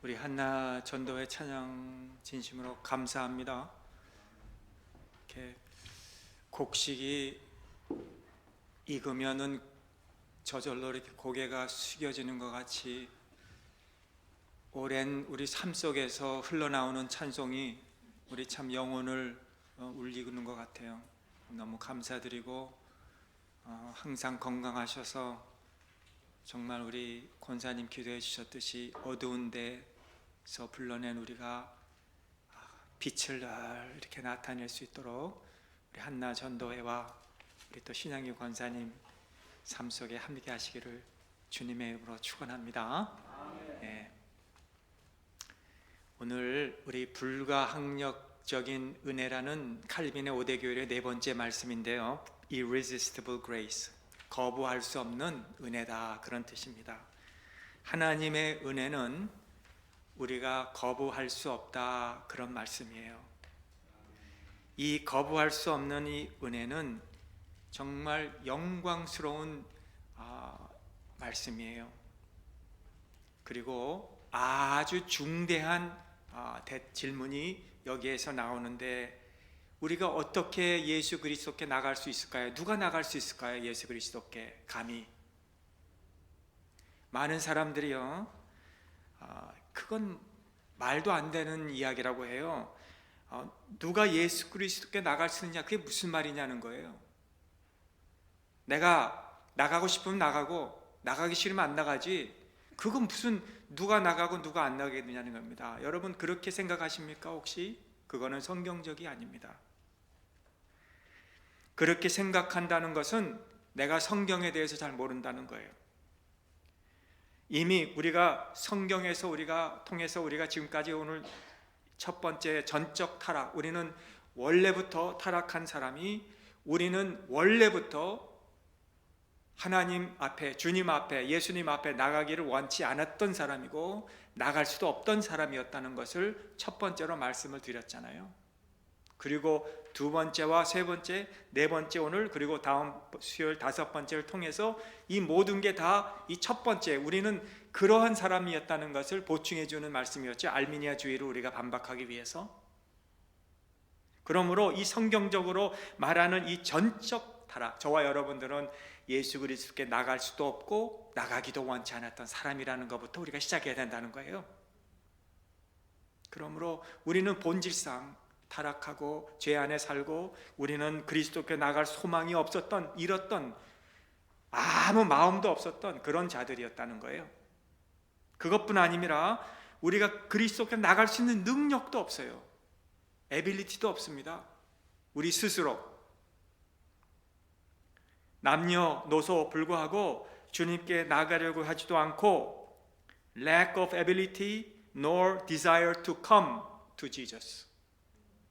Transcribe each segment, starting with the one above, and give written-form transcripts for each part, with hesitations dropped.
우리 한나 전도회 찬양 진심으로 감사합니다. 이렇게 곡식이 익으면은 저절로 이렇게 고개가 숙여지는 것 같이 오랜 우리 삶 속에서 흘러나오는 찬송이 우리 참 영혼을 울리는 것 같아요. 너무 감사드리고 항상 건강하셔서 정말 우리 권사님 기도해 주셨듯이 어두운 데서 불러낸 우리가 빛을 늘 이렇게 나타낼 수 있도록 우리 한나 전도회와 우리 또 신양기 권사님 삶 속에 함께 하시기를 주님의 이름으로 축원합니다. 네. 오늘 우리 불가항력적인 은혜라는 칼빈의 5대 교회의 네 번째 말씀인데요. Irresistible Grace, 거부할 수 없는 은혜다, 그런 뜻입니다. 하나님의 은혜는 우리가 거부할 수 없다, 그런 말씀이에요. 이 거부할 수 없는 이 은혜는 정말 영광스러운 말씀이에요. 그리고 아주 중대한 질문이 여기에서 나오는데, 우리가 어떻게 예수 그리스도께 나갈 수 있을까요? 누가 나갈 수 있을까요? 예수 그리스도께 감히. 많은 사람들이요, 그건 말도 안 되는 이야기라고 해요. 누가 예수 그리스도께 나갈 수 있느냐, 그게 무슨 말이냐는 거예요. 내가 나가고 싶으면 나가고 나가기 싫으면 안 나가지, 그건 무슨 누가 나가고 누가 안 나가게 되냐는 겁니다. 여러분 그렇게 생각하십니까? 혹시? 그거는 성경적이 아닙니다. 그렇게 생각한다는 것은 내가 성경에 대해서 잘 모른다는 거예요. 이미 우리가 성경에서 통해서 우리가 지금까지 오늘 첫 번째 전적 타락, 우리는 원래부터 타락한 사람이, 우리는 원래부터 하나님 앞에, 주님 앞에, 예수님 앞에 나가기를 원치 않았던 사람이고 나갈 수도 없던 사람이었다는 것을 첫 번째로 말씀을 드렸잖아요. 그리고 두 번째와 세 번째, 네 번째 오늘, 그리고 다음 수요일 다섯 번째를 통해서 이 모든 게 다 이 첫 번째, 우리는 그러한 사람이었다는 것을 보충해 주는 말씀이었죠. 알미니아 주의를 우리가 반박하기 위해서. 그러므로 이 성경적으로 말하는 이 전적 타락, 저와 여러분들은 예수 그리스도께 나갈 수도 없고 나가기도 원치 않았던 사람이라는 것부터 우리가 시작해야 된다는 거예요. 그러므로 우리는 본질상 타락하고 죄 안에 살고, 우리는 그리스도께 나갈 소망이 없었던, 잃었던, 아무 마음도 없었던 그런 자들이었다는 거예요. 그것뿐 아니라 우리가 그리스도께 나갈 수 있는 능력도 없어요. 에빌리티도 없습니다. 우리 스스로 남녀노소 불구하고 주님께 나가려고 하지도 않고 lack of ability nor desire to come to Jesus,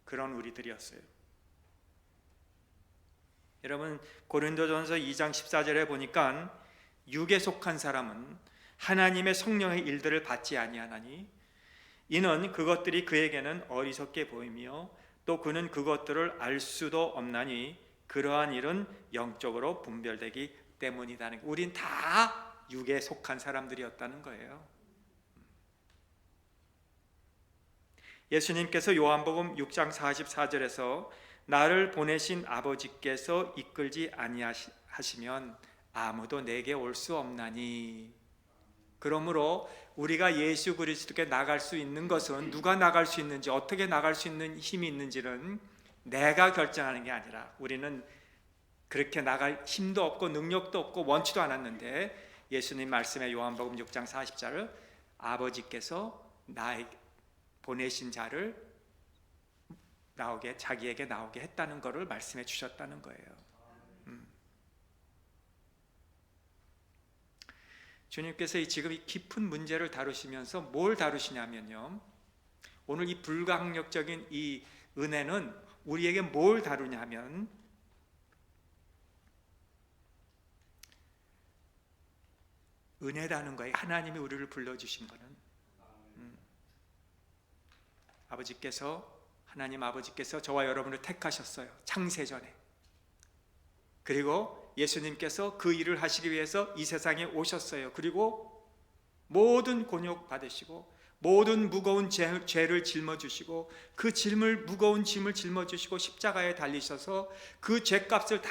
그런 우리들이었어요. 여러분 고린도전서 2장 14절에 보니까 육에 속한 사람은 하나님의 성령의 일들을 받지 아니하나니 이는 그것들이 그에게는 어리석게 보이며 또 그는 그것들을 알 수도 없나니 그러한 일은 영적으로 분별되기 때문이다는, 우린 다 육에 속한 사람들이었다는 거예요. 예수님께서 요한복음 6장 44절에서 나를 보내신 아버지께서 이끌지 아니하시면 아무도 내게 올 수 없나니, 그러므로 우리가 예수 그리스도께 나갈 수 있는 것은, 누가 나갈 수 있는지, 어떻게 나갈 수 있는 힘이 있는지는 내가 결정하는 게 아니라, 우리는 그렇게 나갈 힘도 없고 능력도 없고 원치도 않았는데 예수님 말씀에 요한복음 6장 40절을 아버지께서 나에게 보내신 자를 자기에게 나오게 했다는 것을 말씀해 주셨다는 거예요. 주님께서 지금 이 깊은 문제를 다루시면서 뭘 다루시냐면요, 오늘 이 불가항력적인 이 은혜는 우리에게 뭘 다루냐면, 은혜라는 거예요. 하나님이 우리를 불러주신 거는, 하나님 아버지께서 저와 여러분을 택하셨어요. 창세전에. 그리고 예수님께서 그 일을 하시기 위해서 이 세상에 오셨어요. 그리고 모든 곤욕 받으시고 모든 무거운 죄를 짊어주시고 그 무거운 짐을 짊어주시고 십자가에 달리셔서 그 죄값을 다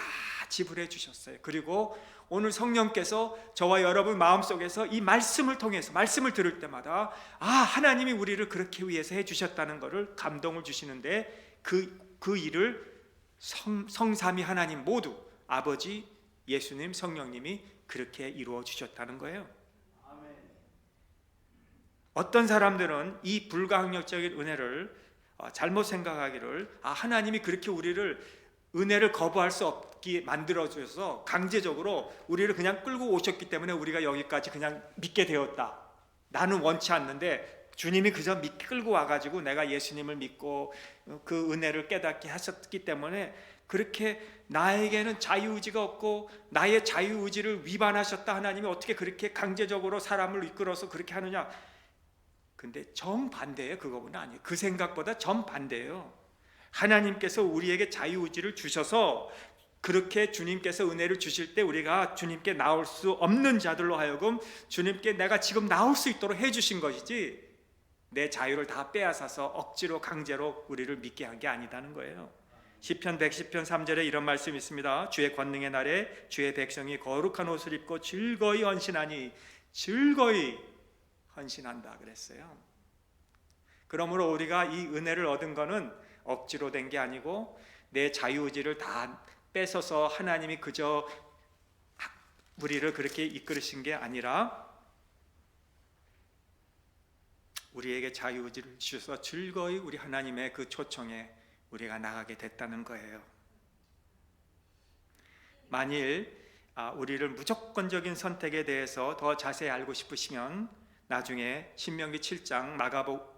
지불해 주셨어요. 그리고 오늘 성령께서 저와 여러분 마음속에서 이 말씀을 통해서 말씀을 들을 때마다 하나님이 우리를 그렇게 위해서 해주셨다는 것을 감동을 주시는데 그 일을 성삼위 하나님 모두 아버지, 예수님, 성령님이 그렇게 이루어 주셨다는 거예요. 어떤 사람들은 이 불가항력적인 은혜를 잘못 생각하기를 하나님이 그렇게 우리를 은혜를 거부할 수 없게 만들어줘서 강제적으로 우리를 그냥 끌고 오셨기 때문에 우리가 여기까지 그냥 믿게 되었다. 나는 원치 않는데 주님이 그저 끌고 와가지고 내가 예수님을 믿고 그 은혜를 깨닫게 하셨기 때문에 그렇게 나에게는 자유의지가 없고 나의 자유의지를 위반하셨다. 하나님이 어떻게 그렇게 강제적으로 사람을 이끌어서 그렇게 하느냐. 근데 정반대예요. 그거는 아니에요. 그 생각보다 정반대예요. 하나님께서 우리에게 자유의지를 주셔서 그렇게 주님께서 은혜를 주실 때 우리가 주님께 나올 수 없는 자들로 하여금 주님께 내가 지금 나올 수 있도록 해주신 것이지 내 자유를 다 빼앗아서 억지로 강제로 우리를 믿게 한 게 아니다는 거예요. 시편 110편 3절에 이런 말씀이 있습니다. 주의 권능의 날에 주의 백성이 거룩한 옷을 입고 즐거이 헌신하니 즐거이 헌신한다 그랬어요. 그러므로 우리가 이 은혜를 얻은 것은 억지로 된 게 아니고 내 자유의지를 다 뺏어서 하나님이 그저 우리를 그렇게 이끌으신 게 아니라 우리에게 자유의지를 주셔서 즐거이 우리 하나님의 그 초청에 우리가 나가게 됐다는 거예요. 만일 우리를 무조건적인 선택에 대해서 더 자세히 알고 싶으시면 나중에 신명기 7장,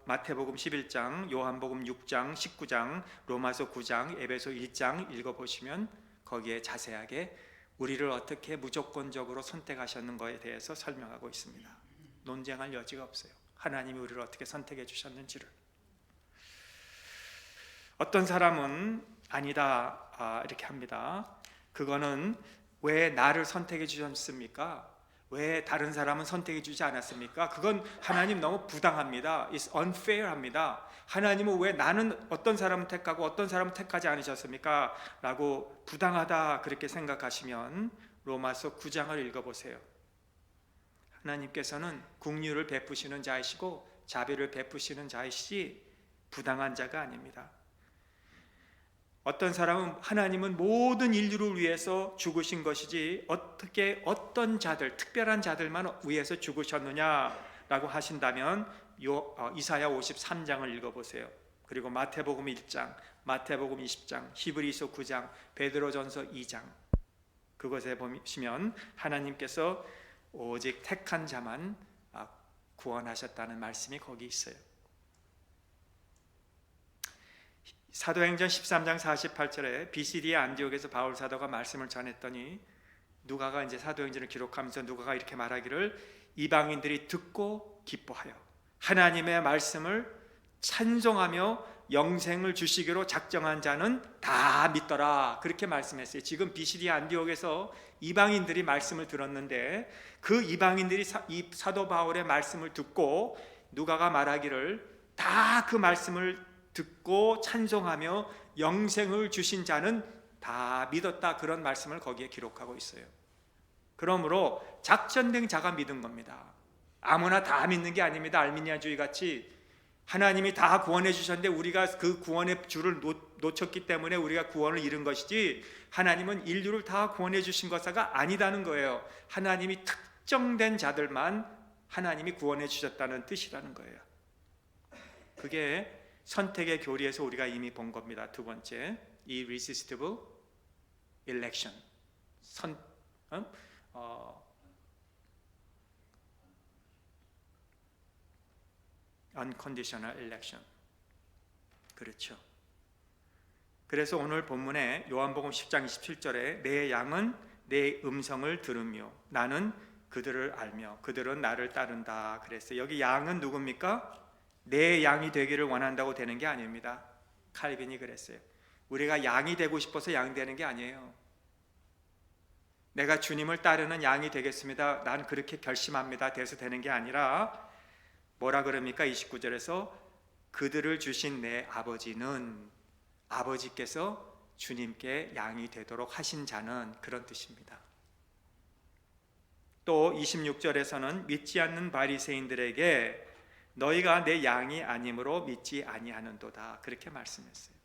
마태복음 11장, 요한복음 6장, 19장, 로마서 9장, 에베소 1장 읽어보시면 거기에 자세하게 우리를 어떻게 무조건적으로 선택하셨는 것에 대해서 설명하고 있습니다. 논쟁할 여지가 없어요. 하나님이 우리를 어떻게 선택해 주셨는지를. 어떤 사람은 아니다 이렇게 합니다. 그거는 왜 나를 선택해 주셨습니까? 왜 다른 사람은 선택해 주지 않았습니까? 그건 하나님 너무 부당합니다. It's unfair합니다. 하나님은 왜 나는 어떤 사람을 택하고 어떤 사람을 택하지 않으셨습니까? 라고 부당하다 그렇게 생각하시면 로마서 9장을 읽어보세요. 하나님께서는 긍휼을 베푸시는 자이시고 자비를 베푸시는 자이시지 부당한 자가 아닙니다. 어떤 사람은 하나님은 모든 인류를 위해서 죽으신 것이지 어떻게 어떤 자들, 특별한 자들만 위해서 죽으셨느냐라고 하신다면 이사야 53장을 읽어보세요. 그리고 마태복음 1장, 마태복음 20장, 히브리서 9장, 베드로전서 2장 그것에 보시면 하나님께서 오직 택한 자만 구원하셨다는 말씀이 거기 있어요. 사도행전 13장 48절에 비시디아 안디옥에서 바울 사도가 말씀을 전했더니 누가가 이제 사도행전을 기록하면서 누가가 이렇게 말하기를 이방인들이 듣고 기뻐하여 하나님의 말씀을 찬송하며 영생을 주시기로 작정한 자는 다 믿더라 그렇게 말씀했어요. 지금 비시디아 안디옥에서 이방인들이 말씀을 들었는데 그 이방인들이 이 사도 바울의 말씀을 듣고 누가가 말하기를 다 그 말씀을 듣고 찬송하며 영생을 주신 자는 다 믿었다 그런 말씀을 거기에 기록하고 있어요. 그러므로 작전된 자가 믿은 겁니다. 아무나 다 믿는 게 아닙니다. 알미니아주의 같이 하나님이 다 구원해 주셨는데 우리가 그 구원의 줄을 놓쳤기 때문에 우리가 구원을 잃은 것이지 하나님은 인류를 다 구원해 주신 것가 아니다는 거예요. 하나님이 특정된 자들만 하나님이 구원해 주셨다는 뜻이라는 거예요. 그게 선택의 교리에서 우리가 이미 본 겁니다. 두 번째, irresistible election, unconditional election. 그렇죠. 그래서 오늘 본문에 요한복음 10장 27절에 내 양은 내 음성을 들으며 나는 그들을 알며 그들은 나를 따른다 그랬어요. 여기 양은 누굽니까? 내 양이 되기를 원한다고 되는 게 아닙니다. 칼빈이 그랬어요. 우리가 양이 되고 싶어서 양 되는 게 아니에요. 내가 주님을 따르는 양이 되겠습니다. 난 그렇게 결심합니다. 돼서 되는 게 아니라 뭐라 그럽니까? 29절에서 그들을 주신 내 아버지는, 아버지께서 주님께 양이 되도록 하신 자는, 그런 뜻입니다. 또 26절에서는 믿지 않는 바리새인들에게 너희가 내 양이 아니므로 믿지 아니하는도다, 그렇게 말씀했어요.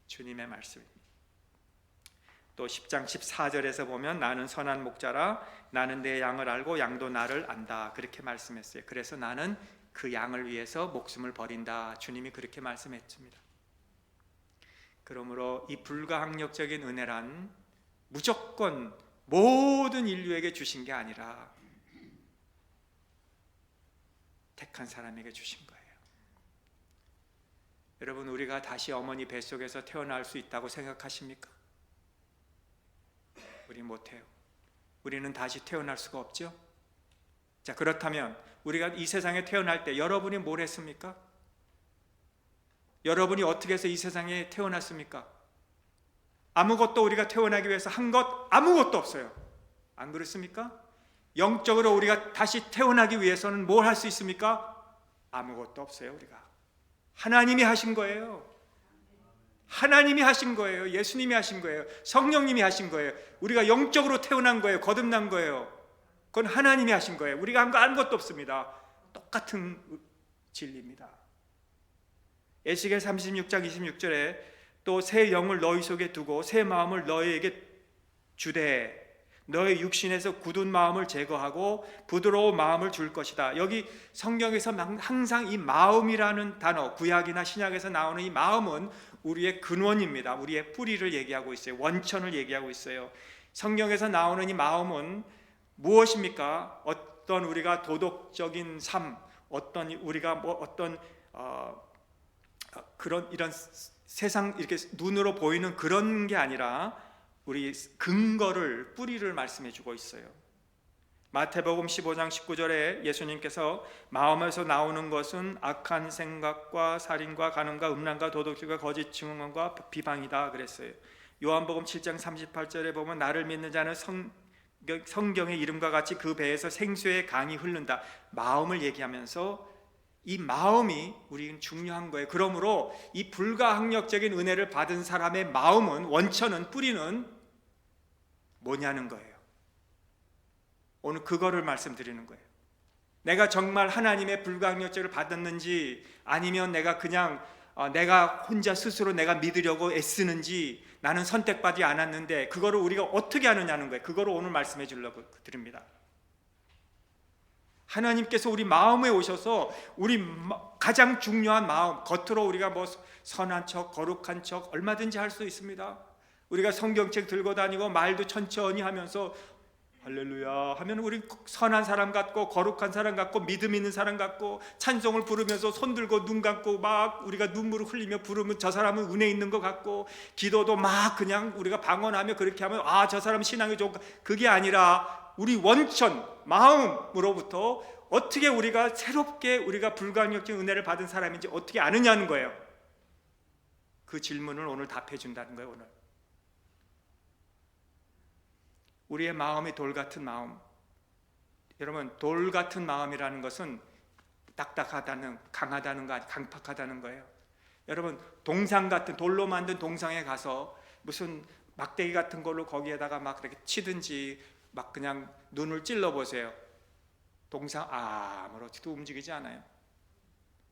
주님의 말씀입니다. 또 10장 14절에서 보면 나는 선한 목자라 나는 내 양을 알고 양도 나를 안다, 그렇게 말씀했어요. 그래서 나는 그 양을 위해서 목숨을 버린다, 주님이 그렇게 말씀했습니다. 그러므로 이 불가항력적인 은혜란 무조건 모든 인류에게 주신 게 아니라 택한 사람에게 주신 거예요. 여러분, 우리가 다시 어머니 뱃속에서 태어날 수 있다고 생각하십니까? 우리 못해요. 우리는 다시 태어날 수가 없죠. 자, 그렇다면 우리가 이 세상에 태어날 때 여러분이 뭘 했습니까? 여러분이 어떻게 해서 이 세상에 태어났습니까? 아무것도 우리가 태어나기 위해서 한 것 아무것도 없어요. 안 그렇습니까? 영적으로 우리가 다시 태어나기 위해서는 뭘 할 수 있습니까? 아무것도 없어요. 우리가 하나님이 하신 거예요. 하나님이 하신 거예요. 예수님이 하신 거예요. 성령님이 하신 거예요. 우리가 영적으로 태어난 거예요. 거듭난 거예요. 그건 하나님이 하신 거예요. 우리가 한 거 아무것도 없습니다. 똑같은 진리입니다. 에스겔 36장 26절에 또 새 영을 너희 속에 두고 새 마음을 너희에게 주되 너의 육신에서 굳은 마음을 제거하고 부드러운 마음을 줄 것이다. 여기 성경에서 항상 이 마음이라는 단어, 구약이나 신약에서 나오는 이 마음은 우리의 근원입니다. 우리의 뿌리를 얘기하고 있어요. 원천을 얘기하고 있어요. 성경에서 나오는 이 마음은 무엇입니까? 어떤 우리가 도덕적인 삶, 어떤 우리가 그런 이런 세상 이렇게 눈으로 보이는 그런 게 아니라 우리 근거를, 뿌리를 말씀해 주고 있어요. 마태복음 15장 19절에 예수님께서 마음에서 나오는 것은 악한 생각과 살인과 간음과 음란과 도둑질과 거짓 증언과 비방이다 그랬어요. 요한복음 7장 38절에 보면 나를 믿는 자는 성경의 이름과 같이 그 배에서 생수의 강이 흐른다. 마음을 얘기하면서 이 마음이 우리는 중요한 거예요. 그러므로 이 불가항력적인 은혜를 받은 사람의 마음은, 원천은, 뿌리는 뭐냐는 거예요. 오늘 그거를 말씀드리는 거예요. 내가 정말 하나님의 불가항력적을 받았는지, 아니면 내가 그냥 내가 혼자 스스로 내가 믿으려고 애쓰는지, 나는 선택받지 않았는데 그거를 우리가 어떻게 하느냐는 거예요. 그거를 오늘 말씀해 주려고 드립니다. 하나님께서 우리 마음에 오셔서 우리 가장 중요한 마음, 겉으로 우리가 뭐 선한 척, 거룩한 척 얼마든지 할 수 있습니다. 우리가 성경책 들고 다니고 말도 천천히 하면서 할렐루야 하면 우리 선한 사람 같고 거룩한 사람 같고 믿음 있는 사람 같고, 찬송을 부르면서 손 들고 눈 감고 막 우리가 눈물을 흘리며 부르면 저 사람은 은혜 있는 것 같고, 기도도 막 그냥 우리가 방언하며 그렇게 하면 아, 저 사람은 신앙이 좋은, 그게 아니라 우리 원천 마음으로부터 어떻게 우리가 새롭게 우리가 불가항력적인 은혜를 받은 사람인지 어떻게 아느냐는 거예요. 그 질문을 오늘 답해 준다는 거예요. 오늘 우리의 마음이 돌 같은 마음, 여러분 돌 같은 마음이라는 것은 딱딱하다는, 강하다는 거, 강팍하다는 거예요. 여러분 동상 같은, 돌로 만든 동상에 가서 무슨 막대기 같은 걸로 거기에다가 막 이렇게 치든지 막 그냥 눈을 찔러 보세요. 동상 아무렇지도 움직이지 않아요.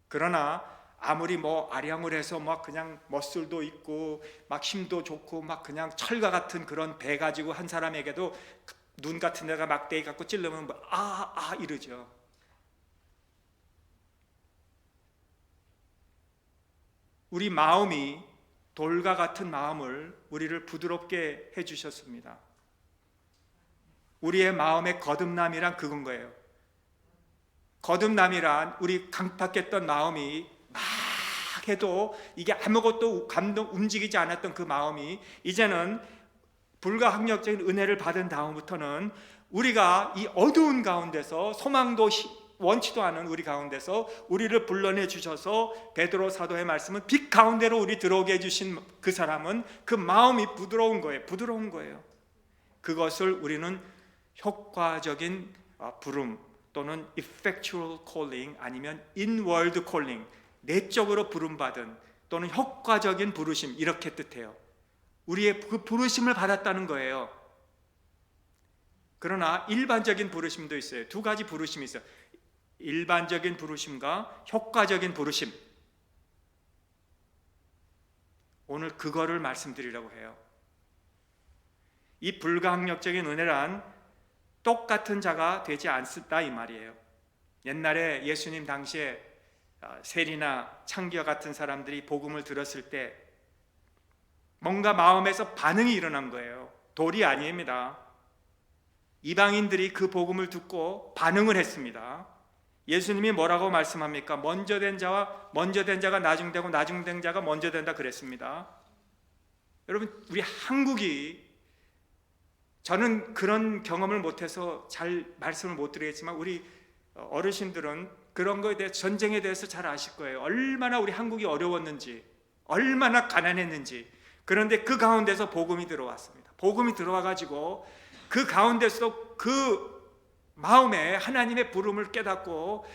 그러나 아무리 뭐 아량을 해서 막 그냥 멋술도 있고 막 힘도 좋고 막 그냥 철과 같은 그런 배 가지고 한 사람에게도 눈 같은 데가 막대기 갖고 찔르면 뭐 이러죠. 우리 마음이 돌과 같은 마음을 우리를 부드럽게 해주셨습니다. 우리의 마음의 거듭남이란 그건 거예요. 거듭남이란 우리 강팍했던 마음이 막 해도 이게 아무것도 감동 움직이지 않았던 그 마음이 이제는 불가항력적인 은혜를 받은 다음부터는 우리가 이 어두운 가운데서, 소망도 원치도 않은 우리 가운데서 우리를 불러내 주셔서, 베드로 사도의 말씀은 빛 가운데로 우리 들어오게 해주신 그 사람은 그 마음이 부드러운 거예요. 부드러운 거예요. 그것을 우리는 효과적인 부름, 또는 effectual calling 아니면 inward calling, 내적으로 부름받은 또는 효과적인 부르심, 이렇게 뜻해요. 우리의 그 부르심을 받았다는 거예요. 그러나 일반적인 부르심도 있어요. 두 가지 부르심이 있어요. 일반적인 부르심과 효과적인 부르심. 오늘 그거를 말씀드리려고 해요. 이 불가항력적인 은혜란 똑같은 자가 되지 않습니다, 이 말이에요. 옛날에 예수님 당시에 세리나 창기와 같은 사람들이 복음을 들었을 때 뭔가 마음에서 반응이 일어난 거예요. 돌이 아닙니다. 이방인들이 그 복음을 듣고 반응을 했습니다. 예수님이 뭐라고 말씀합니까? 먼저 된 자가 나중되고 나중된 자가 먼저 된다 그랬습니다. 여러분, 우리 한국이, 저는 그런 경험을 못해서 잘 말씀을 못 드리겠지만 우리 어르신들은 그런 거에 대해, 전쟁에 대해서 잘 아실 거예요. 얼마나 우리 한국이 어려웠는지, 얼마나 가난했는지. 그런데 그 가운데서 복음이 들어왔습니다. 복음이 들어와가지고 그 가운데서도 그 마음에 하나님의 부름을 깨닫고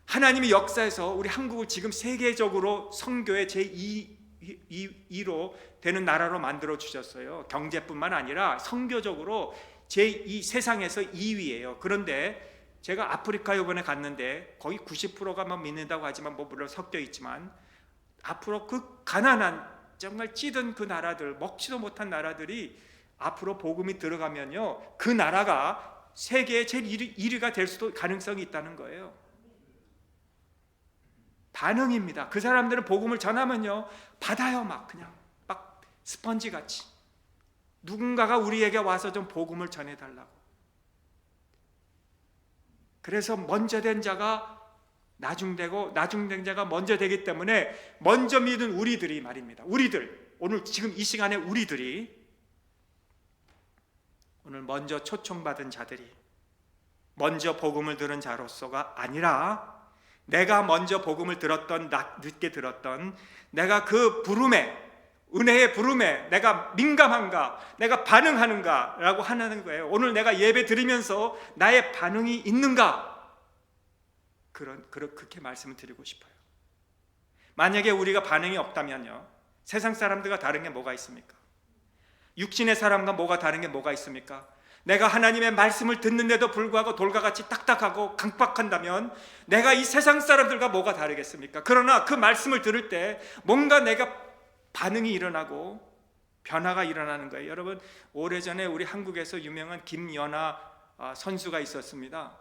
하나님의 역사에서 우리 한국을 지금 세계적으로 선교의 제2로 되는 나라로 만들어 주셨어요. 경제뿐만 아니라 선교적으로 제2, 세상에서 2위예요. 그런데 제가 아프리카 이번에 갔는데 거의 90%가 막 믿는다고 하지만 뭐 물론 섞여 있지만 앞으로 그 가난한 정말 찌든 그 나라들, 먹지도 못한 나라들이 앞으로 복음이 들어가면요, 그 나라가 세계의 제일 1위가 될 수도 가능성이 있다는 거예요. 반응입니다. 그 사람들은 복음을 전하면요, 받아요. 막 그냥 막 스펀지 같이. 누군가가 우리에게 와서 좀 복음을 전해달라고. 그래서 먼저 된 자가 나중되고 나중된 자가 먼저 되기 때문에 먼저 믿은 우리들이 말입니다. 우리들, 오늘 지금 이 시간에 우리들이, 오늘 먼저 초청받은 자들이, 먼저 복음을 들은 자로서가 아니라 내가 먼저 복음을 들었던, 늦게 들었던, 내가 그 부름에, 은혜의 부름에 내가 민감한가, 내가 반응하는가 라고 하는 거예요. 오늘 내가 예배 드리면서 나의 반응이 있는가, 그렇게 말씀을 드리고 싶어요. 만약에 우리가 반응이 없다면요, 세상 사람들과 다른 게 뭐가 있습니까? 육신의 사람과 뭐가 다른 게 뭐가 있습니까? 내가 하나님의 말씀을 듣는데도 불구하고 돌과 같이 딱딱하고 강박한다면 내가 이 세상 사람들과 뭐가 다르겠습니까? 그러나 그 말씀을 들을 때 뭔가 내가 반응이 일어나고 변화가 일어나는 거예요. 여러분, 오래전에 우리 한국에서 유명한 김연아 선수가 있었습니다.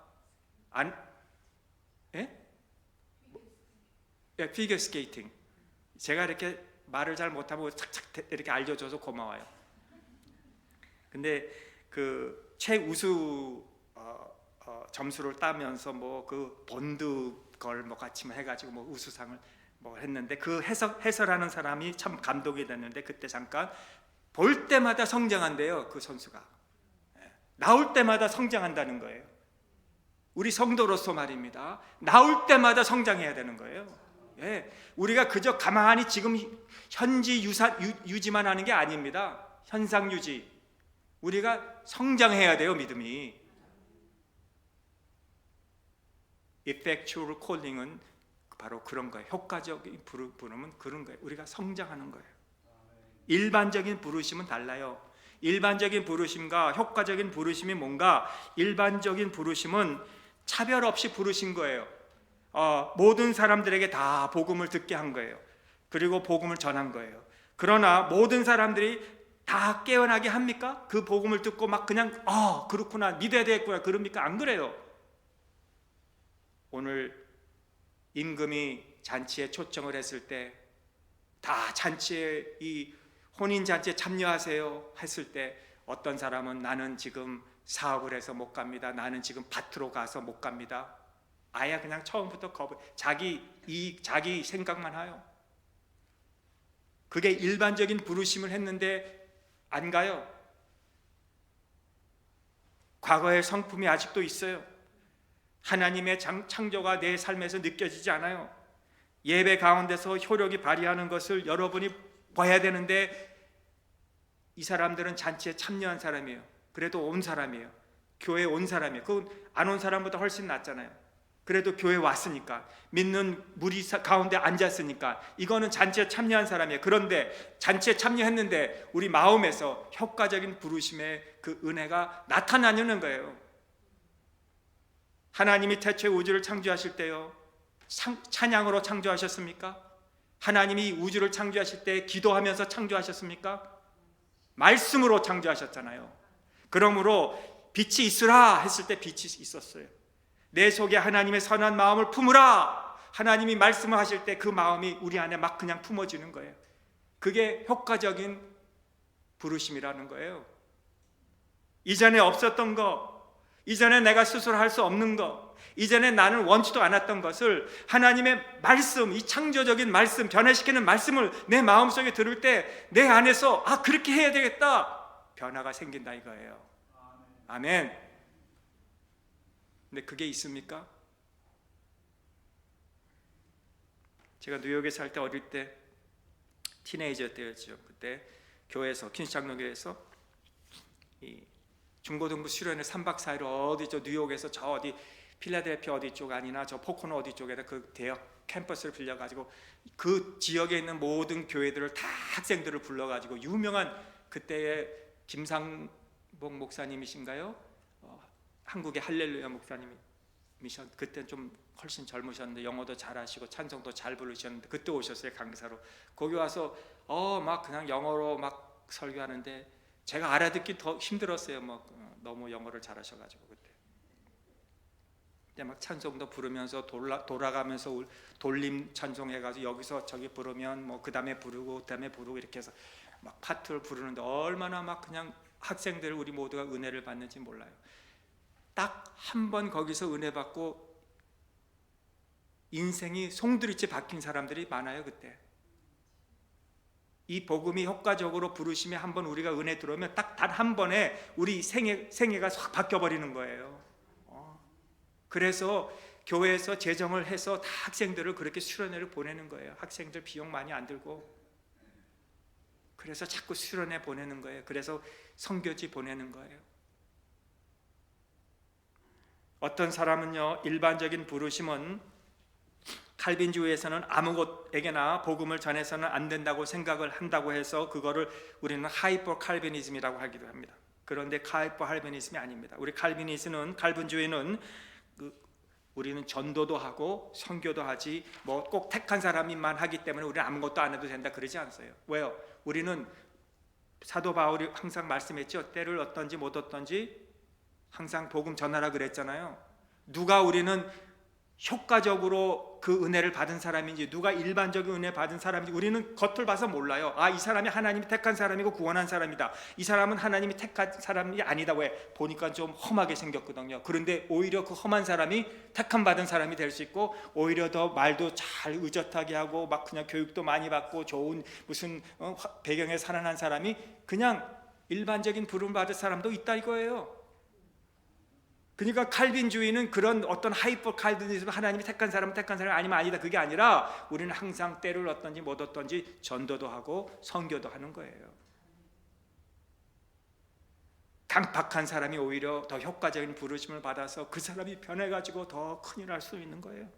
피겨 스케이팅. 제가 이렇게 말을 잘 못하고 착착 이렇게 알려줘서 고마워요. 근데 그 최우수 점수를 따면서 뭐 그 본드 걸 뭐 같이 해가지고 뭐 우수상을 뭐 했는데, 그 해설하는 사람이 참 감동이 됐는데, 그때 잠깐 볼 때마다 성장한대요. 그 선수가 나올 때마다 성장한다는 거예요. 우리 성도로서 말입니다. 나올 때마다 성장해야 되는 거예요. 우리가 그저 가만히 지금 현지 유지만 하는 게 아닙니다. 현상 유지. 우리가 성장해야 돼요. 믿음이. effectual calling은 바로 그런 거예요. 효과적인 부름은 그런 거예요. 우리가 성장하는 거예요. 일반적인 부르심은 달라요. 일반적인 부르심과 효과적인 부르심이 뭔가? 일반적인 부르심은 차별 없이 부르신 거예요. 모든 사람들에게 다 복음을 듣게 한 거예요. 그리고 복음을 전한 거예요. 그러나 모든 사람들이 다 깨어나게 합니까? 그 복음을 듣고 막 그냥 그렇구나, 믿어야 되겠구나 그럽니까? 안 그래요. 오늘 임금이 잔치에 초청을 했을 때 다 잔치에, 이 혼인잔치에 참여하세요 했을 때 어떤 사람은 나는 지금 사업을 해서 못 갑니다. 나는 지금 밭으로 가서 못 갑니다. 아예 그냥 처음부터 자기 생각만 해요. 그게 일반적인 부르심을 했는데 안 가요. 과거의 성품이 아직도 있어요. 하나님의 창조가 내 삶에서 느껴지지 않아요. 예배 가운데서 효력이 발휘하는 것을 여러분이 봐야 되는데, 이 사람들은 잔치에 참여한 사람이에요. 그래도 온 사람이에요. 교회에 온 사람이에요. 그 안 온 사람보다 훨씬 낫잖아요. 그래도 교회 왔으니까, 믿는 무리 가운데 앉았으니까 이거는 잔치에 참여한 사람이에요. 그런데 잔치에 참여했는데 우리 마음에서 효과적인 부르심의 그 은혜가 나타나는 거예요. 하나님이 태초에 우주를 창조하실 때요, 찬양으로 창조하셨습니까? 하나님이 우주를 창조하실 때 기도하면서 창조하셨습니까? 말씀으로 창조하셨잖아요. 그러므로 빛이 있으라 했을 때 빛이 있었어요. 내 속에 하나님의 선한 마음을 품으라, 하나님이 말씀을 하실 때 그 마음이 우리 안에 막 그냥 품어지는 거예요. 그게 효과적인 부르심이라는 거예요. 이전에 없었던 거, 이전에 내가 스스로 할 수 없는 거, 이전에 나는 원치도 않았던 것을 하나님의 말씀, 이 창조적인 말씀, 변화시키는 말씀을 내 마음속에 들을 때 내 안에서 그렇게 해야 되겠다, 변화가 생긴다 이거예요. 아멘. 근데 그게 있습니까? 제가 뉴욕에 살 때, 어릴 때 티네이저 때였죠. 그때 교회에서, 퀸스 장로교회에서 이 중고등부 수련회 3박 4일 어디죠, 뉴욕에서 저 어디 필라델피아 어디 쪽 아니나 저 포코노 어디 쪽에다 그 대학 캠퍼스를 빌려가지고 그 지역에 있는 모든 교회들을 다 학생들을 불러가지고 유명한 그때의 김상복 목사님이신가요? 한국의 할렐루야 목사님이셨, 그때 좀 훨씬 젊으셨는데 영어도 잘하시고 찬송도 잘 부르셨는데 그때 오셨어요, 강사로. 거기 와서 막 그냥 영어로 막 설교하는데 제가 알아듣기 더 힘들었어요. 너무 영어를 잘하셔가지고 그때 막 찬송도 부르면서 돌아가면서 돌림 찬송해가지고 여기서 저기 부르면 그 다음에 부르고 그 다음에 부르고 이렇게 해서 막 파트를 부르는데 얼마나 막 그냥 학생들 우리 모두가 은혜를 받는지 몰라요. 딱 한 번 거기서 은혜 받고 인생이 송두리째 바뀐 사람들이 많아요. 그때 이 복음이 효과적으로 부르심에 한 번 우리가 은혜 들어오면 딱 단 한 번에 우리 생애가 확 바뀌어버리는 거예요. 그래서 교회에서 재정을 해서 다 학생들을 그렇게 수련회를 보내는 거예요. 학생들 비용 많이 안 들고. 그래서 자꾸 수련회 보내는 거예요. 그래서 선교지 보내는 거예요. 어떤 사람은요, 일반적인 부르심은 칼빈주의에서는 아무것에게나 복음을 전해서는 안 된다고 생각을 한다고 해서 그거를 우리는 하이퍼 칼빈이즘이라고 하기도 합니다. 그런데 하이퍼 칼빈이즘이 아닙니다. 우리 칼빈주의는 우리는 전도도 하고 선교도 하지 꼭 택한 사람만 하기 때문에 우리는 아무것도 안 해도 된다 그러지 않아요. 왜요? 우리는 사도 바울이 항상 말씀했죠. 때를 얻든지 못 얻든지 항상 복음 전하라 그랬잖아요. 누가 우리는 효과적으로 그 은혜를 받은 사람인지, 누가 일반적인 은혜 받은 사람인지 우리는 겉을 봐서 몰라요. 이 사람이 하나님이 택한 사람이고 구원한 사람이다. 이 사람은 하나님이 택한 사람이 아니다. 왜? 보니까 좀 험하게 생겼거든요. 그런데 오히려 그 험한 사람이 택함 받은 사람이 될 수 있고, 오히려 더 말도 잘 의젓하게 하고 막 그냥 교육도 많이 받고 좋은 무슨 배경에 살아난 사람이 그냥 일반적인 부름 받을 사람도 있다 이거예요. 그러니까 칼빈주의는 그런 어떤 하이퍼 칼빈이즘, 하나님이 택한 사람은 택한 사람이 아니면 아니다, 그게 아니라 우리는 항상 때를 얻든지 못 얻든지 전도도 하고 선교도 하는 거예요. 강팍한 사람이 오히려 더 효과적인 부르심을 받아서 그 사람이 변해가지고 더 큰일 날 수 있는 거예요.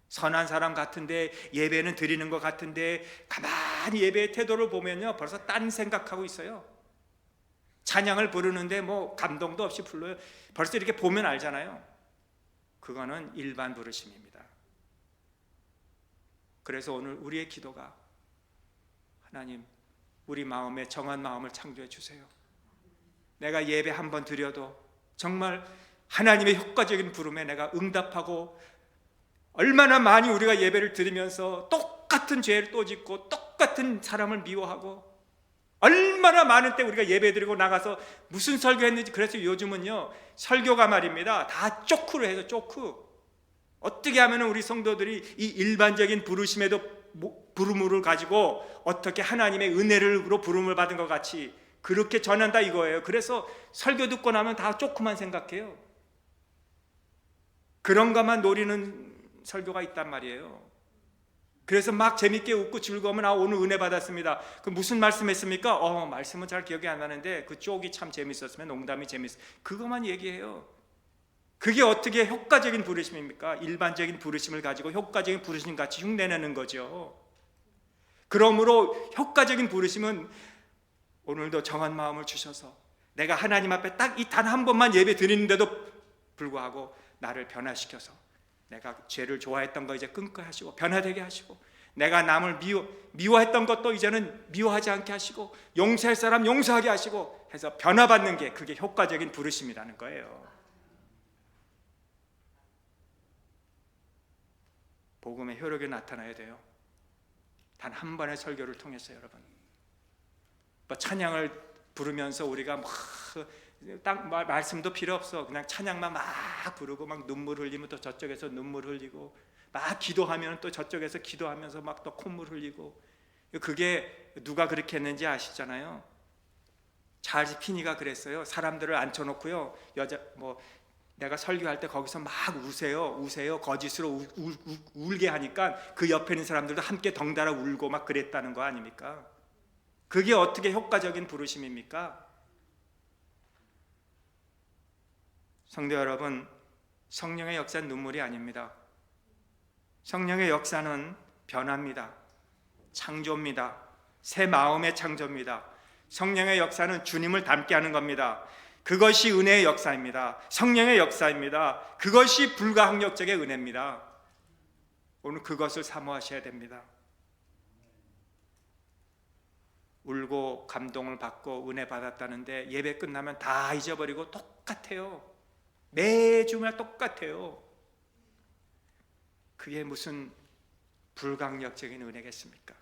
선한 사람 같은데, 예배는 드리는 것 같은데 가만히 예배의 태도를 보면요 벌써 딴 생각하고 있어요. 찬양을 부르는데 감동도 없이 불러요. 벌써 이렇게 보면 알잖아요. 그거는 일반 부르심입니다. 그래서 오늘 우리의 기도가, 하나님 우리 마음에 정한 마음을 창조해 주세요. 내가 예배 한 번 드려도 정말 하나님의 효과적인 부름에 내가 응답하고, 얼마나 많이 우리가 예배를 드리면서 똑같은 죄를 또 짓고 똑같은 사람을 미워하고, 얼마나 많은 때 우리가 예배드리고 나가서 무슨 설교했는지. 그래서 요즘은요 설교가 말입니다 다 쪼크로 해서 쪼크. 어떻게 하면 우리 성도들이 이 일반적인 부르심에도 부름을 가지고 어떻게 하나님의 은혜로 부름을 받은 것 같이 그렇게 전한다 이거예요. 그래서 설교 듣고 나면 다 쪼크만 생각해요. 그런 것만 노리는 설교가 있단 말이에요. 그래서 막 재밌게 웃고 즐거우면 오늘 은혜 받았습니다. 그 무슨 말씀했습니까? 말씀은 잘 기억이 안 나는데 그 쪽이 참 재밌었으면 농담이 재밌어. 그것만 얘기해요. 그게 어떻게 효과적인 부르심입니까? 일반적인 부르심을 가지고 효과적인 부르심 같이 흉내내는 거죠. 그러므로 효과적인 부르심은 오늘도 정한 마음을 주셔서 내가 하나님 앞에 딱 이 단 한 번만 예배 드리는데도 불구하고 나를 변화시켜서 내가 죄를 좋아했던 거 이제 끊게 하시고 변화되게 하시고 내가 남을 미워했던 것도 이제는 미워하지 않게 하시고 용서할 사람 용서하게 하시고 해서 변화받는 게 그게 효과적인 부르심이라는 거예요. 복음의 효력이 나타나야 돼요. 단 한 번의 설교를 통해서 여러분 찬양을 부르면서 우리가 딱 말씀도 필요 없어. 그냥 찬양만 막 부르고 막 눈물 흘리면 또 저쪽에서 눈물 흘리고 막 기도하면 또 저쪽에서 기도하면서 막 또 콧물 흘리고 그게 누가 그렇게 했는지 아시잖아요. 찰스 피니가 그랬어요. 사람들을 앉혀놓고요. 내가 설교할 때 거기서 막 우세요. 거짓으로 울게 하니까 그 옆에 있는 사람들도 함께 덩달아 울고 막 그랬다는 거 아닙니까? 그게 어떻게 효과적인 부르심입니까? 성도 여러분, 성령의 역사는 눈물이 아닙니다. 성령의 역사는 변화입니다. 창조입니다. 새 마음의 창조입니다. 성령의 역사는 주님을 닮게 하는 겁니다. 그것이 은혜의 역사입니다. 성령의 역사입니다. 그것이 불가항력적의 은혜입니다. 오늘 그것을 사모하셔야 됩니다. 울고 감동을 받고 은혜 받았다는데 예배 끝나면 다 잊어버리고 똑같아요. 매주마다 똑같아요. 그게 무슨 불가항력적인 은혜겠습니까?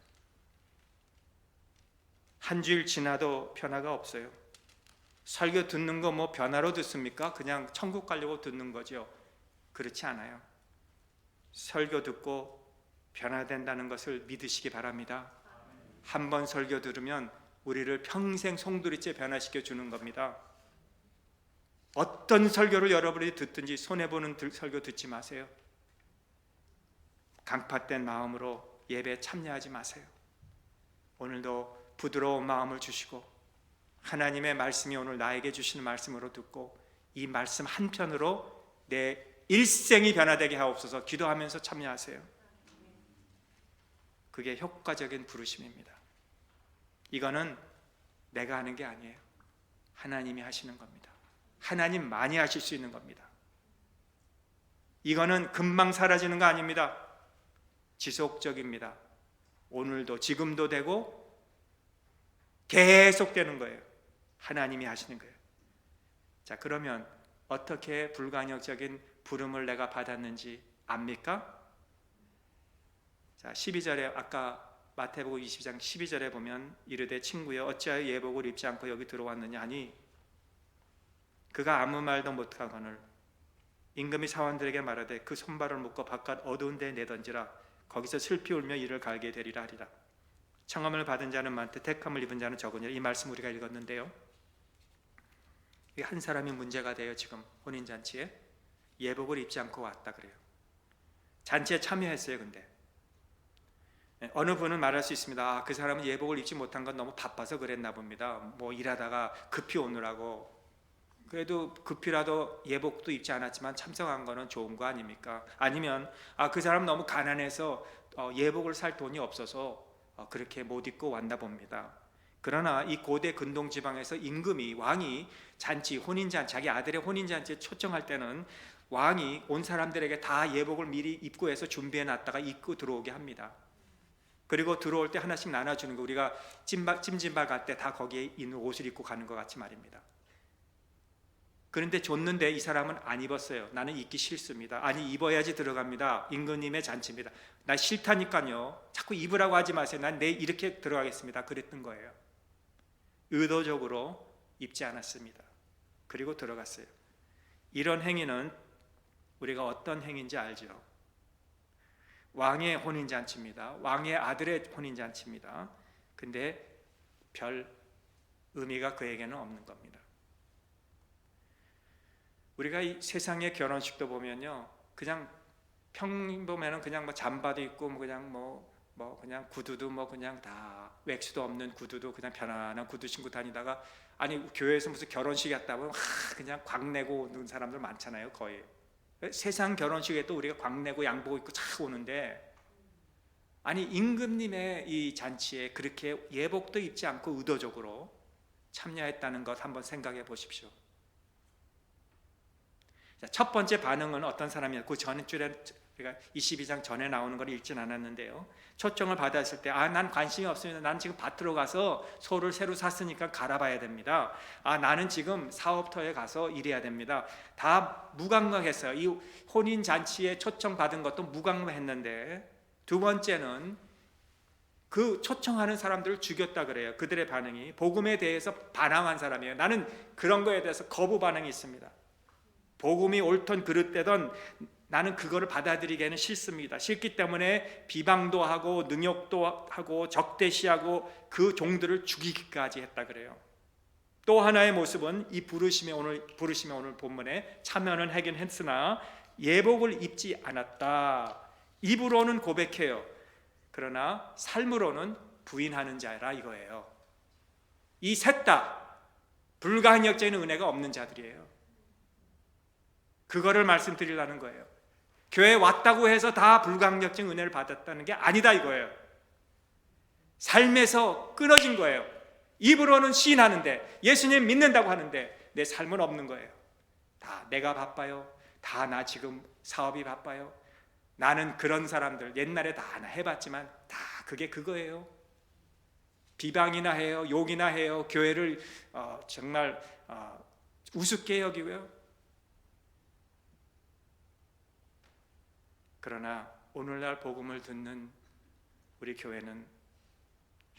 한 주일 지나도 변화가 없어요. 설교 듣는 거 변화로 듣습니까? 그냥 천국 가려고 듣는 거죠. 그렇지 않아요. 설교 듣고 변화된다는 것을 믿으시기 바랍니다. 한 번 설교 들으면 우리를 평생 송두리째 변화시켜 주는 겁니다. 어떤 설교를 여러분이 듣든지 손해보는 설교 듣지 마세요. 강팍된 마음으로 예배에 참여하지 마세요. 오늘도 부드러운 마음을 주시고 하나님의 말씀이 오늘 나에게 주시는 말씀으로 듣고 이 말씀 한편으로 내 일생이 변화되게 하옵소서 기도하면서 참여하세요. 그게 효과적인 부르심입니다. 이거는 내가 하는 게 아니에요. 하나님이 하시는 겁니다. 하나님만이 하실 수 있는 겁니다. 이거는 금방 사라지는 거 아닙니다. 지속적입니다. 오늘도 지금도 되고 계속 되는 거예요. 하나님이 하시는 거예요. 자, 그러면 어떻게 불가항력적인 부름을 내가 받았는지 압니까? 자, 12절에 아까 마태복음 22장 12절에 보면 이르되 친구여 어찌하여 예복을 입지 않고 여기 들어왔느냐 하니 그가 아무 말도 못하거늘 임금이 사원들에게 말하되 그 손발을 묶어 바깥 어두운 데에 내던지라 거기서 슬피 울며 이를 갈게 되리라 하리라. 청함을 받은 자는 많되 택함을 입은 자는 적으니라. 이 말씀 우리가 읽었는데요, 한 사람이 문제가 돼요. 지금 혼인잔치에 예복을 입지 않고 왔다 그래요. 잔치에 참여했어요. 근데 어느 분은 말할 수 있습니다. 그 사람은 예복을 입지 못한 건 너무 바빠서 그랬나 봅니다. 일하다가 급히 오느라고. 그래도 급히라도 예복도 입지 않았지만 참석한 거는 좋은 거 아닙니까? 아니면 그 사람 너무 가난해서 예복을 살 돈이 없어서 그렇게 못 입고 왔나 봅니다. 그러나 이 고대 근동 지방에서 임금이 왕이 잔치 혼인잔치 자기 아들의 혼인잔치에 초청할 때는 왕이 온 사람들에게 다 예복을 미리 입고 해서 준비해 놨다가 입고 들어오게 합니다. 그리고 들어올 때 하나씩 나눠주는 거, 우리가 찜질방 갈 때 다 거기에 있는 옷을 입고 가는 것 같이 말입니다. 그런데 줬는데 이 사람은 안 입었어요. 나는 입기 싫습니다. 아니 입어야지 들어갑니다. 임금님의 잔치입니다. 나 싫다니까요. 자꾸 입으라고 하지 마세요. 난 내일 이렇게 들어가겠습니다. 그랬던 거예요. 의도적으로 입지 않았습니다. 그리고 들어갔어요. 이런 행위는 우리가 어떤 행위인지 알죠? 왕의 혼인잔치입니다. 왕의 아들의 혼인잔치입니다. 근데 별 의미가 그에게는 없는 겁니다. 우리가 이 세상의 결혼식도 보면요, 그냥 평범에는 그냥 잠바도 입고 그냥 뭐 그냥 구두도 뭐 그냥 다 웩스도 없는 구두도 그냥 편안한 구두 신고 다니다가 아니 교회에서 무슨 결혼식 했다고 그냥 광내고 오는 사람들 많잖아요. 거의 세상 결혼식에 또 우리가 광내고 양복 입고 착 오는데 아니 임금님의 이 잔치에 그렇게 예복도 입지 않고 의도적으로 참여했다는 것 한번 생각해 보십시오. 첫 번째 반응은 어떤 사람이었고 그 전 줄에 우리가 22장 전에 나오는 걸 읽진 않았는데요. 초청을 받았을 때 난 관심이 없습니다. 난 지금 밭으로 가서 소를 새로 샀으니까 갈아봐야 됩니다. 나는 지금 사업터에 가서 일해야 됩니다. 다 무관심했어요. 이 혼인 잔치에 초청 받은 것도 무관심했는데 두 번째는 그 초청하는 사람들을 죽였다 그래요. 그들의 반응이 복음에 대해서 반항한 사람이에요. 나는 그런 거에 대해서 거부 반응이 있습니다. 복음이 옳든 그릇되든 나는 그거를 받아들이기에는 싫습니다. 싫기 때문에 비방도 하고 능욕도 하고 적대시하고 그 종들을 죽이기까지 했다 그래요. 또 하나의 모습은 이 부르심의 오늘 본문에 참여는 하긴 했으나 예복을 입지 않았다. 입으로는 고백해요. 그러나 삶으로는 부인하는 자라 이거예요. 이 셋 다 불가항력적인 은혜가 없는 자들이에요. 그거를 말씀드리려는 거예요. 교회에 왔다고 해서 다 불가항력적인 은혜를 받았다는 게 아니다 이거예요. 삶에서 끊어진 거예요. 입으로는 시인하는데 예수님 믿는다고 하는데 내 삶은 없는 거예요. 다 내가 바빠요. 다 나 지금 사업이 바빠요. 나는 그런 사람들 옛날에 다 하나 해봤지만 다 그게 그거예요. 비방이나 해요. 욕이나 해요. 교회를 정말 우습게 여기고요. 그러나 오늘날 복음을 듣는 우리 교회는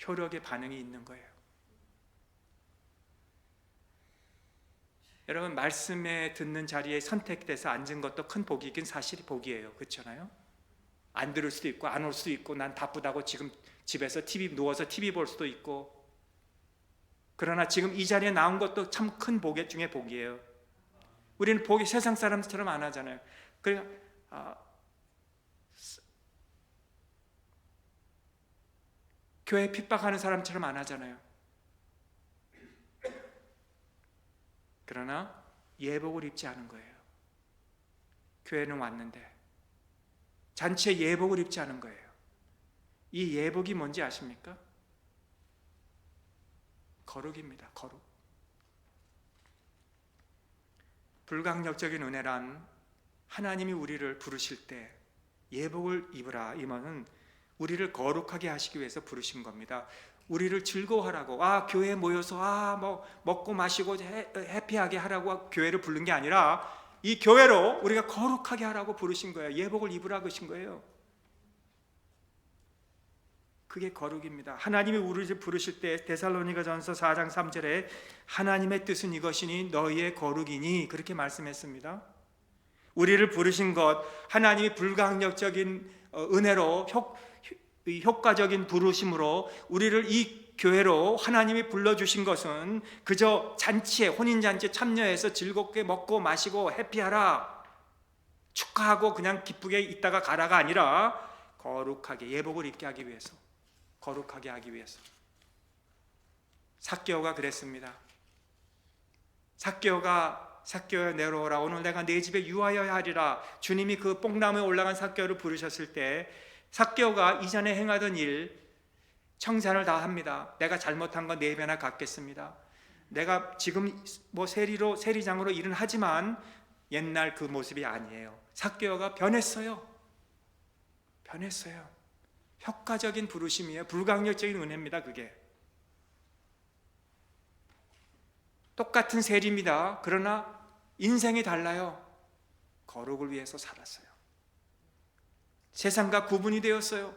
효력의 반응이 있는 거예요. 여러분 말씀에 듣는 자리에 선택돼서 앉은 것도 큰 복이긴 사실이 복이에요. 그렇잖아요? 안 들을 수도 있고 안 올 수도 있고 난 바쁘다고 지금 집에서 누워서 TV 볼 수도 있고 그러나 지금 이 자리에 나온 것도 참 큰 복 중에 복이에요. 우리는 복이 세상 사람들처럼 안 하잖아요. 그러니까 교회 핍박하는 사람처럼 안 하잖아요. 그러나 예복을 입지 않은 거예요. 교회는 왔는데 잔치에 예복을 입지 않은 거예요. 이 예복이 뭔지 아십니까? 거룩입니다. 거룩. 불강력적인 은혜란 하나님이 우리를 부르실 때 예복을 입으라 이 말은 우리를 거룩하게 하시기 위해서 부르신 겁니다. 우리를 즐거워하라고 교회에 모여서 뭐 먹고 마시고 해피하게 하라고 교회를 부른 게 아니라 이 교회로 우리가 거룩하게 하라고 부르신 거예요. 예복을 입으라 그러신 거예요. 그게 거룩입니다. 하나님이 우리를 부르실 때 데살로니가전서 4장 3절에 하나님의 뜻은 이것이니 너희의 거룩이니 그렇게 말씀했습니다. 우리를 부르신 것 하나님이 불가항력적인 은혜로 효과적인 부르심으로 우리를 이 교회로 하나님이 불러주신 것은 그저 잔치에 혼인잔치에 참여해서 즐겁게 먹고 마시고 해피하라 축하하고 그냥 기쁘게 있다가 가라가 아니라 거룩하게 예복을 입게 하기 위해서 거룩하게 하기 위해서 삭개오가 그랬습니다. 삭개오야 내려오라 오늘 내가 네 집에 유하여야 하리라. 주님이 그 뽕나무에 올라간 삭개오를 부르셨을 때 삭개오가 이전에 행하던 일 청산을 다 합니다. 내가 잘못한 건 4배나 갚겠습니다. 내가 지금 뭐 세리장으로 일은 하지만 옛날 그 모습이 아니에요. 삭개오가 변했어요. 효과적인 부르심이에요. 불가항력적인 은혜입니다. 그게 똑같은 세리입니다. 그러나 인생이 달라요. 거룩을 위해서 살았어요. 세상과 구분이 되었어요.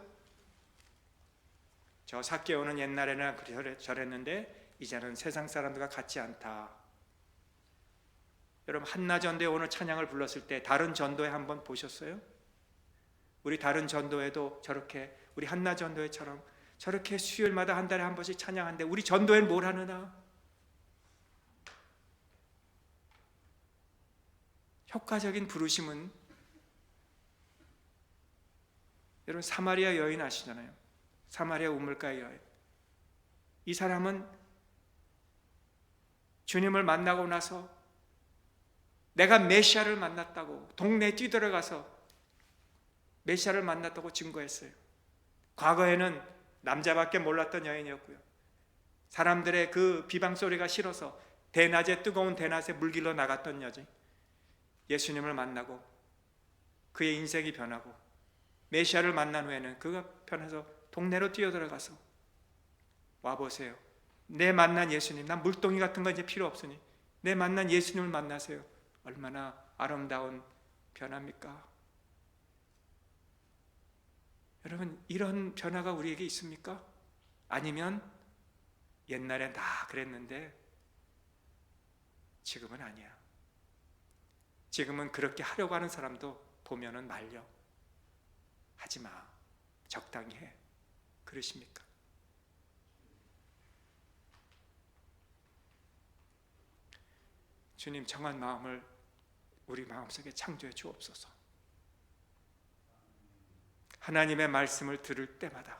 저 삭개오는 옛날에는 저랬는데 이제는 세상 사람들과 같지 않다. 여러분 한나전도에 오늘 찬양을 불렀을 때 다른 전도회 한번 보셨어요? 우리 다른 전도회도 저렇게 우리 한나전도회처럼 저렇게 수요일마다 한 달에 한 번씩 찬양하는데 우리 전도회는 뭘 하느냐? 효과적인 부르심은 여러분 사마리아 여인 아시잖아요. 사마리아 우물가에 이 사람은 주님을 만나고 나서 내가 메시아를 만났다고 동네에 뛰들어가서 메시아를 만났다고 증거했어요. 과거에는 남자밖에 몰랐던 여인이었고요. 사람들의 그 비방 소리가 싫어서 대낮에 뜨거운 대낮에 물길로 나갔던 여자. 예수님을 만나고 그의 인생이 변하고 메시아를 만난 후에는 그가 변해서 동네로 뛰어들어가서 와보세요. 내 만난 예수님, 난 물동이 같은 거 이제 필요 없으니 내 만난 예수님을 만나세요. 얼마나 아름다운 변화입니까? 여러분, 이런 변화가 우리에게 있습니까? 아니면 옛날엔 다 그랬는데 지금은 아니야. 지금은 그렇게 하려고 하는 사람도 보면은 말려. 하지 마. 적당히 해. 그러십니까? 주님, 정한 마음을 우리 마음속에 창조해 주옵소서. 하나님의 말씀을 들을 때마다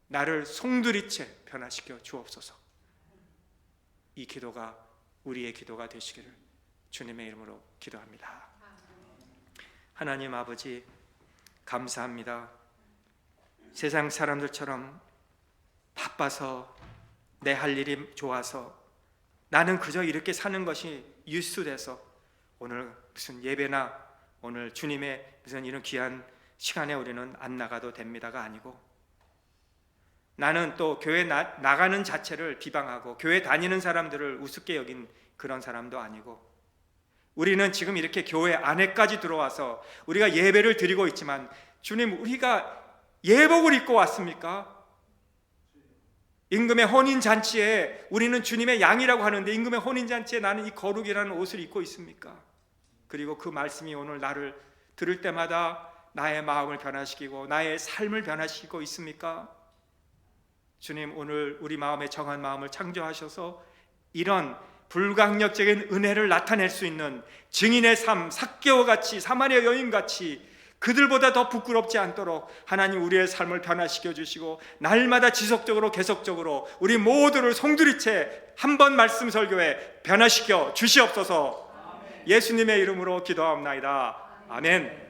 나를 송두리째 변화시켜 주옵소서. 이 기도가 우리의 기도가 되시기를 주님의 이름으로 기도합니다. 하나님 아버지, 감사합니다. 세상 사람들처럼 바빠서 내 할 일이 좋아서 나는 그저 이렇게 사는 것이 유스돼서 오늘 무슨 예배나 오늘 주님의 무슨 이런 귀한 시간에 우리는 안 나가도 됩니다가 아니고, 나는 또 교회 나가는 자체를 비방하고 교회 다니는 사람들을 우습게 여긴 그런 사람도 아니고, 우리는 지금 이렇게 교회 안에까지 들어와서 우리가 예배를 드리고 있지만 주님, 우리가 예복을 입고 왔습니까? 임금의 혼인잔치에 우리는 주님의 양이라고 하는데 임금의 혼인잔치에 나는 이 거룩이라는 옷을 입고 있습니까? 그리고 그 말씀이 오늘 나를 들을 때마다 나의 마음을 변화시키고 나의 삶을 변화시키고 있습니까? 주님, 오늘 우리 마음에 정한 마음을 창조하셔서 이런 불강력적인 은혜를 나타낼 수 있는 증인의 삶, 삭개오 같이, 사마리아 여인같이 그들보다 더 부끄럽지 않도록 하나님 우리의 삶을 변화시켜 주시고 날마다 지속적으로 계속적으로 우리 모두를 송두리째 한 번 말씀 설교에 변화시켜 주시옵소서. 예수님의 이름으로 기도하옵나이다. 아멘.